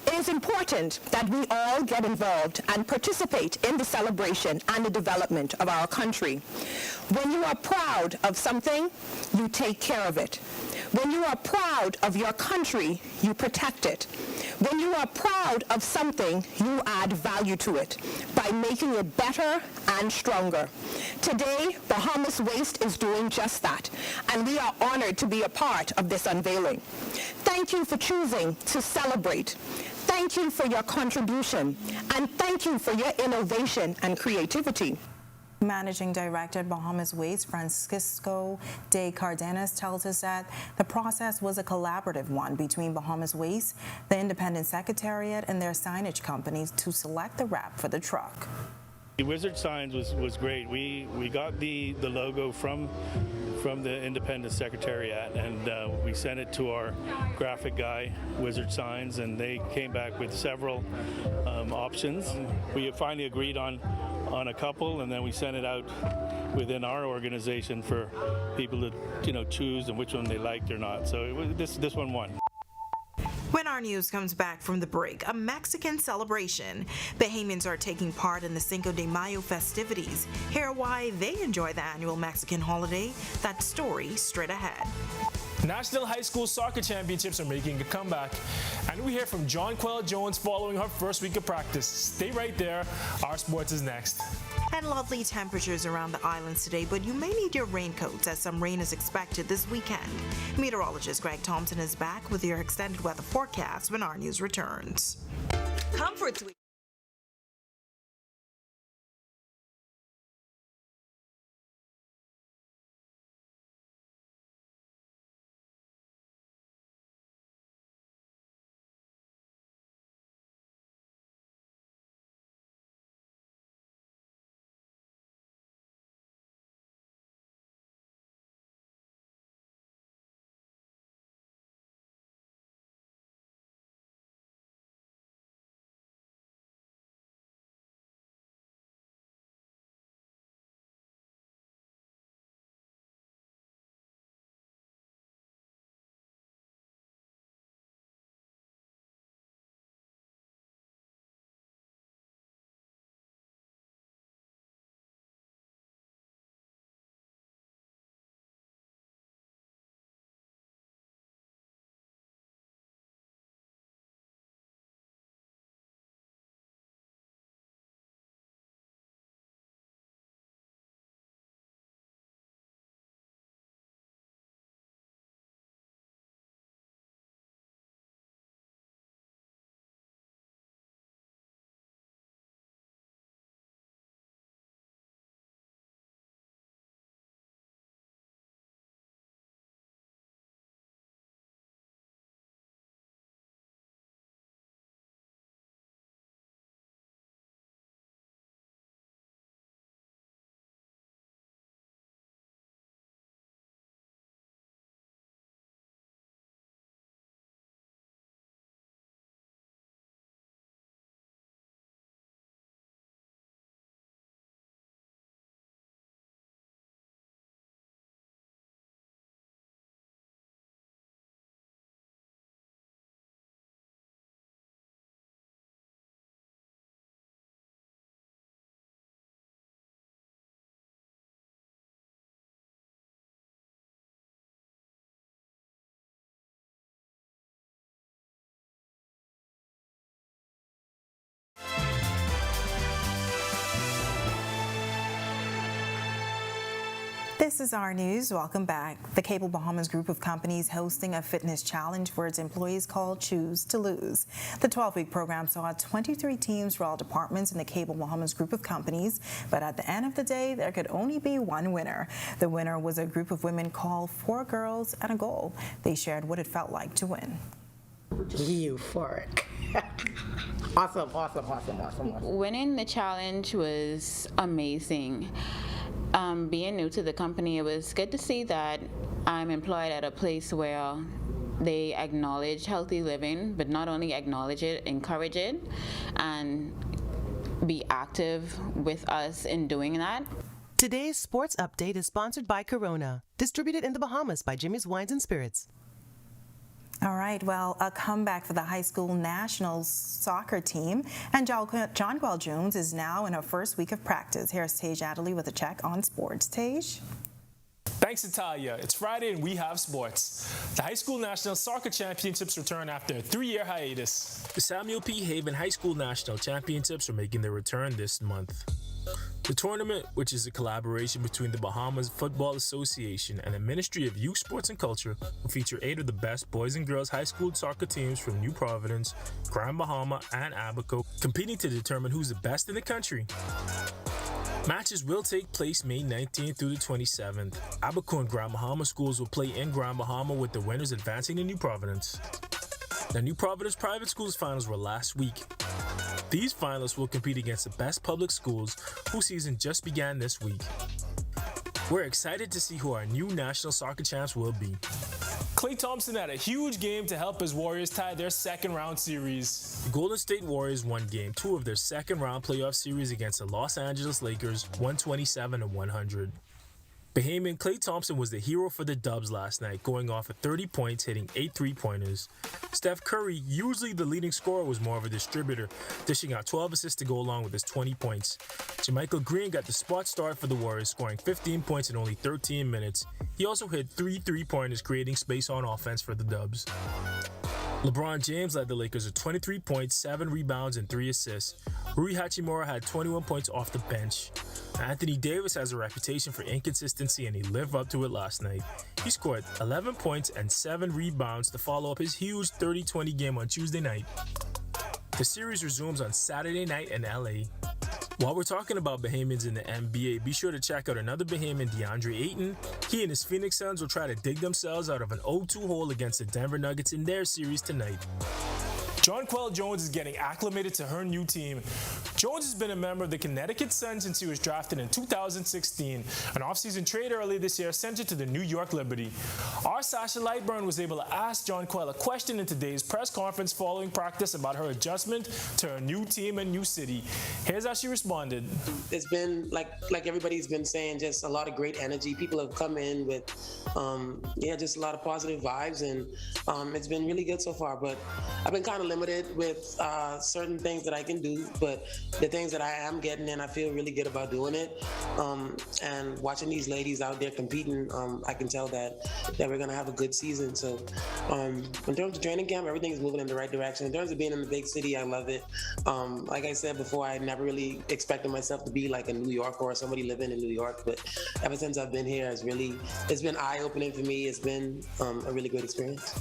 It is important that we all get involved and participate in the celebration and the development of our country. When you are proud of something, you take care of it. When you are proud of your country, you protect it. When you are proud of something, you add value to it by making it better and stronger. Today, Bahamas Waste is doing just that, and we are honored to be a part of this unveiling. Thank you for choosing to celebrate. Thank you for your contribution, and thank you for your innovation and creativity. Managing Director at Bahamas Waste, Francisco de Cardenas, tells us that the process was a collaborative one between Bahamas Waste, the Independent Secretariat, and their signage companies to select the wrap for the truck. The Wizard Signs was great. We got the logo from the Independence Secretariat, and we sent it to our graphic guy, Wizard Signs, and they came back with several options. We finally agreed on a couple, and then we sent it out within our organization for people to choose and which one they liked or not. So this one won. When our news comes back from the break, a Mexican celebration. Bahamians are taking part in the Cinco de Mayo festivities. Hear why they enjoy the annual Mexican holiday. That story straight ahead. National High School Soccer Championships are making a comeback, and we hear from John Quell Jones following her first week of practice. Stay right there. Our sports is next. And lovely temperatures around the islands today, but you may need your raincoats as some rain is expected this weekend. Meteorologist Greg Thompson is back with your extended weather forecast when our news returns. Comfort Suite. This is our news. Welcome back. The Cable Bahamas group of companies hosting a fitness challenge for its employees called Choose to Lose. The 12-week program saw 23 teams for all departments in the Cable Bahamas group of companies, but at the end of the day, there could only be one winner. The winner was a group of women called 4 Girls and a Goal. They shared what it felt like to win. Euphoric. Awesome. Winning the challenge was amazing. Being new to the company, it was good to see that I'm employed at a place where they acknowledge healthy living, but not only acknowledge it, encourage it, and be active with us in doing that. Today's sports update is sponsored by Corona, distributed in the Bahamas by Jimmy's Wines and Spirits. All right, well, a comeback for the high school national soccer team. And John Quell Jones is now in her first week of practice. Here's Tej Adderley with a check on sports. Tej? Thanks, Natalia. It's Friday and we have sports. The High School National Soccer Championships return after a 3-year hiatus. The Samuel P. Haven High School National Championships are making their return this month. The tournament, which is a collaboration between the Bahamas Football Association and the Ministry of Youth, Sports and Culture, will feature 8 of the best boys and girls high school soccer teams from New Providence, Grand Bahama, and Abaco, competing to determine who's the best in the country. Matches will take place May 19th through the 27th. Abaco and Grand Bahama schools will play in Grand Bahama, with the winners advancing to New Providence. The New Providence Private Schools finals were last week. These finalists will compete against the best public schools, whose season just began this week. We're excited to see who our new national soccer champs will be. Klay Thompson had a huge game to help his Warriors tie their second-round series. The Golden State Warriors won Game 2 of their second-round playoff series against the Los Angeles Lakers, 127-100. Bahamian Klay Thompson was the hero for the Dubs last night, going off at 30 points, hitting 8 3-pointers. Steph Curry, usually the leading scorer, was more of a distributor, dishing out 12 assists to go along with his 20 points. Jermichael Green got the spot start for the Warriors, scoring 15 points in only 13 minutes. He also hit 3 3-pointers, creating space on offense for the Dubs. LeBron James led the Lakers with 23 points, 7 rebounds, and 3 assists. Rui Hachimura had 21 points off the bench. Anthony Davis has a reputation for inconsistency, and he lived up to it last night. He scored 11 points and 7 rebounds to follow up his huge 30-20 game on Tuesday night. The series resumes on Saturday night in LA. While we're talking about Bahamians in the NBA, be sure to check out another Bahamian, DeAndre Ayton. He and his Phoenix Suns will try to dig themselves out of an 0-2 hole against the Denver Nuggets in their series tonight. Jonquel Jones is getting acclimated to her new team. Jones has been a member of the Connecticut Sun since he was drafted in 2016. An offseason trade earlier this year sent her to the New York Liberty. Our Sasha Lightburn was able to ask Jonquel a question in today's press conference following practice about her adjustment to her new team and new city. Here's how she responded. It's been, like everybody's been saying, just a lot of great energy. People have come in with, just a lot of positive vibes, and it's been really good so far. But I've been kind of limited with certain things that I can do, but the things that I am getting in, I feel really good about doing it. And watching these ladies out there competing, I can tell that we're going to have a good season. So in terms of training camp, everything is moving in the right direction. In terms of being in the big city, I love it. Like I said before, I never really expected myself to be like a New Yorker or somebody living in New York, but ever since I've been here, it's been eye-opening for me. It's been a really great experience.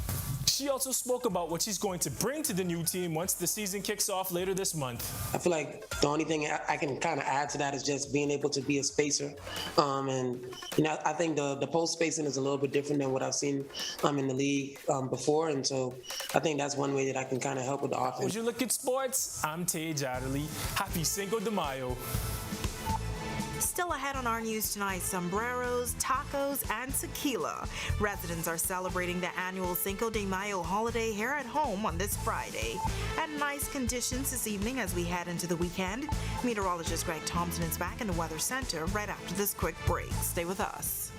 She also spoke about what she's going to bring to the new team once the season kicks off later this month. I feel like the only thing I can kind of add to that is just being able to be a spacer. I think the post spacing is a little bit different than what I've seen in the league before. And so I think that's one way that I can kind of help with the offense. As you look at sports, I'm Tage Adderley. Happy Cinco de Mayo. Still ahead on our news tonight, sombreros, tacos, and tequila. Residents are celebrating the annual Cinco de Mayo holiday here at home on this Friday. And nice conditions this evening as we head into the weekend. Meteorologist Greg Thompson is back in the Weather Center right after this quick break. Stay with us.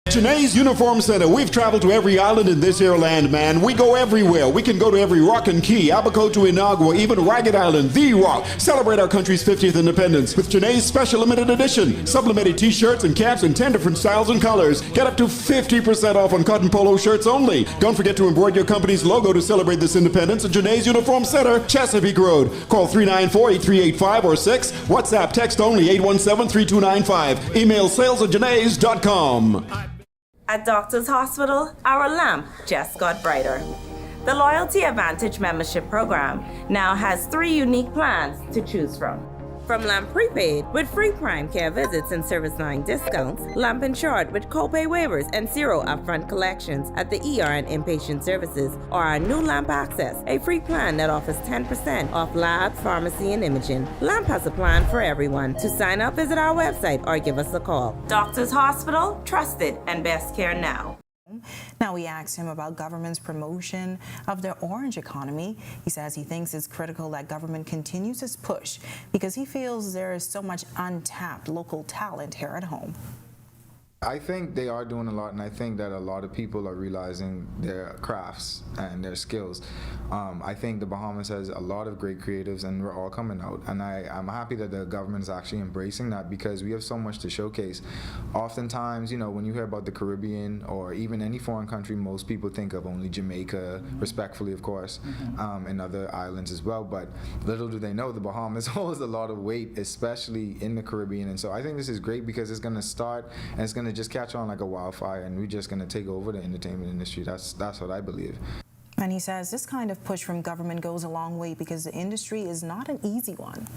Janae's Uniform Center. We've traveled to every island in this here land, man. We go everywhere. We can go to every rock and key, Abaco to Inagua, even Ragged Island, The Rock. Celebrate our country's 50th independence with Janae's special limited edition. Sublimated t-shirts and caps in 10 different styles and colors. Get up to 50% off on cotton polo shirts only. Don't forget to embroider your company's logo to celebrate this independence at Janae's Uniform Center, Chesapeake Road. Call 394-8385 or 6. WhatsApp text only 817-3295. Email sales@janaes.com. At Doctor's Hospital, our lamp just got brighter. The Loyalty Advantage membership program now has 3 unique plans to choose from. From LAMP Prepaid with free prime care visits and service line discounts, LAMP Insured with copay waivers and 0 upfront collections at the ER and inpatient services, or our new LAMP Access, a free plan that offers 10% off lab, pharmacy, and imaging. LAMP has a plan for everyone. To sign up, visit our website or give us a call. Doctors Hospital, trusted and best care now. Now we asked him about government's promotion of the orange economy. He says he thinks it's critical that government continues its push because he feels there is so much untapped local talent here at home. I think they are doing a lot, and I think that a lot of people are realizing their crafts and their skills. I think the Bahamas has a lot of great creatives, and we're all coming out. And I'm happy that the government is actually embracing that because we have so much to showcase. Oftentimes, you know, when you hear about the Caribbean or even any foreign country, most people think of only Jamaica, respectfully, of course, and other islands as well. But little do they know, the Bahamas holds a lot of weight, especially in the Caribbean. And so I think this is great because it's going to start and it's going to just catch on like a wildfire, and we're just going to take over the entertainment industry. That's what I believe. And he says this kind of push from government goes a long way because the industry is not an easy one.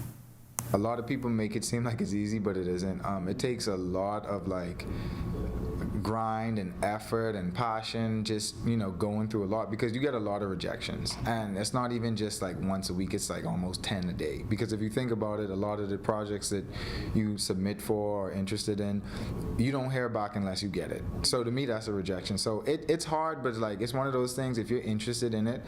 A lot of people make it seem like it's easy, but it isn't. It takes a lot of grind and effort and passion, just, you know, going through a lot because you get a lot of rejections, and it's not even just like once a week, it's like almost 10 a day, because if you think about it, a lot of the projects that you submit for or interested in, you don't hear back unless you get it. So to me, that's a rejection. So it's hard, but like it's one of those things, if you're interested in it,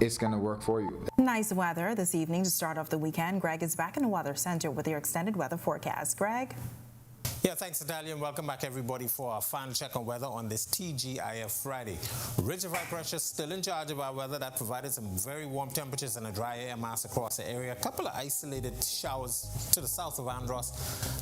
it's going to work for you. Nice weather this evening to start off the weekend. Greg is back in the weather center with your extended weather forecast. Greg? Yeah, thanks, Natalia, and welcome back, everybody, for our final check on weather on this TGIF Friday. Ridge of high pressure still in charge of our weather. That provided some very warm temperatures and a dry air mass across the area. A couple of isolated showers to the south of Andros.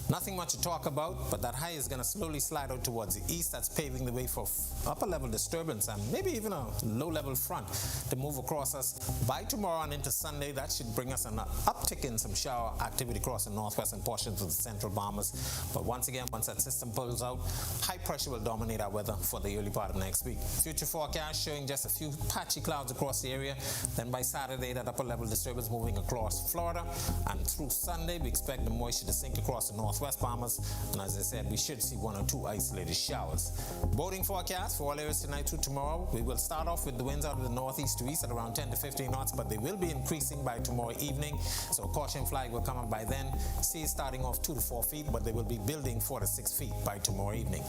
Nothing much to talk about, but that high is going to slowly slide out towards the east. That's paving the way for upper-level disturbance and maybe even a low-level front to move across us. By tomorrow and into Sunday, that should bring us an uptick in some shower activity across the northwestern portions of the central Bahamas. But once again, once that system pulls out, high pressure will dominate our weather for the early part of next week. Future forecast showing just a few patchy clouds across the area. Then by Saturday, that upper level disturbance moving across Florida. And through Sunday, we expect the moisture to sink across the northwest Bahamas. And as I said, we should see 1 or 2 isolated showers. Boating forecast for all areas tonight through tomorrow. We will start off with the winds out of the northeast to east at around 10 to 15 knots, but they will be increasing by tomorrow evening. So caution flag will come up by then. Seas starting off 2 to 4 feet, but they will be building 4 to 6 feet by tomorrow evening.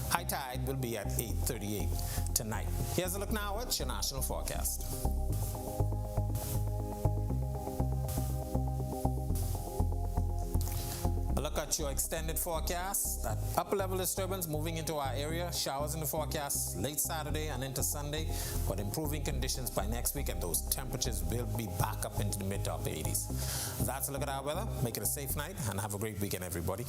High tide will be at 8:38 tonight. Here's a look now at your national forecast. A look at your extended forecast. That upper level disturbance moving into our area. Showers in the forecast late Saturday and into Sunday, but improving conditions by next week, and those temperatures will be back up into the mid to upper 80s. That's a look at our weather. Make it a safe night and have a great weekend, everybody.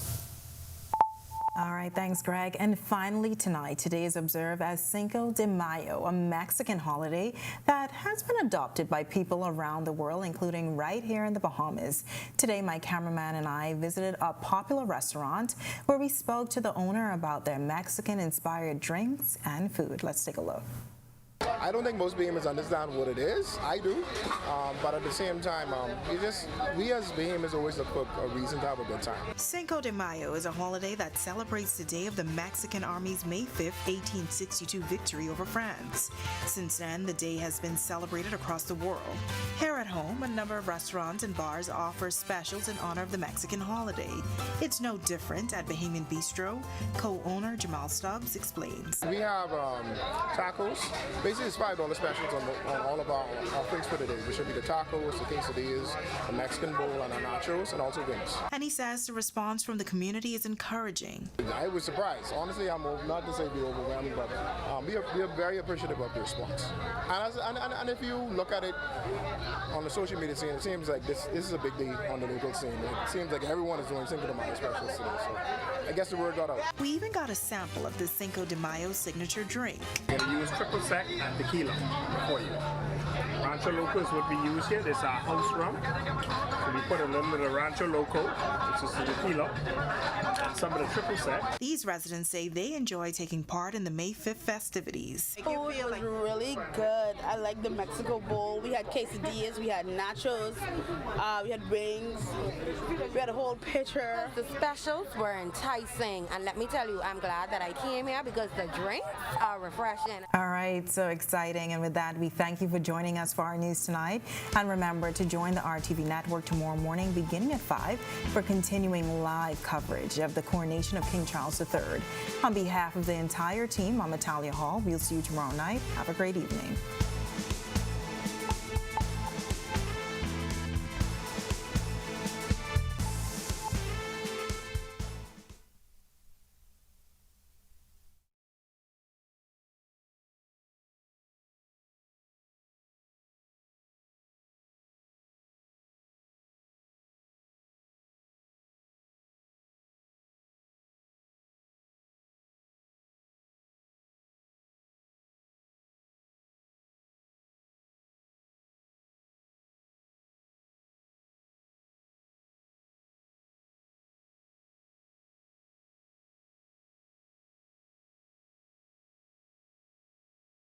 All right, thanks, Greg. And finally tonight, today is observed as Cinco de Mayo, a Mexican holiday that has been adopted by people around the world, including right here in the Bahamas. Today, my cameraman and I visited a popular restaurant where we spoke to the owner about their Mexican-inspired drinks and food. Let's take a look. I don't think most Bahamians understand what it is. I do, but at the same time, we as Bahamians always look for a reason to have a good time. Cinco de Mayo is a holiday that celebrates the day of the Mexican Army's May 5, 1862 victory over France. Since then, the day has been celebrated across the world. Here at home, a number of restaurants and bars offer specials in honor of the Mexican holiday. It's no different at Bahamian Bistro. Co-owner Jamal Stubbs explains. We have tacos. Basically, it's $5 specials on all of our things for the day, which should be the tacos, the quesadillas, the Mexican bowl, and our nachos, and also wings. And he says the response from the community is encouraging. I was surprised. Honestly, I'm not to say be overwhelmed, but we are very appreciative of the response. And if you look at it on the social media scene, it seems like this is a big day on the local scene. It seems like everyone is doing Cinco de Mayo specials today, so I guess the word got out. We even got a sample of the Cinco de Mayo signature drink. We're going to use triple sec and tequila for you. Rancho Locos would be used here. This is our house rum. So we put a little bit of Rancho Loco, which is the tequila, and some of the triple sec. These residents say they enjoy taking part in the May 5th festivities. Food was really good. I like the Mexico bowl. We had quesadillas, we had nachos, we had wings, we had a whole pitcher. The specials were enticing, and let me tell you, I'm glad that I came here because the drinks are refreshing. All right, so exciting. And with that, we thank you for joining us for our news tonight. And remember to join the RTV network tomorrow morning beginning at 5 for continuing live coverage of the coronation of King Charles III. On behalf of the entire team, I'm Natalia Hall. We'll see you tomorrow night. Have a great evening.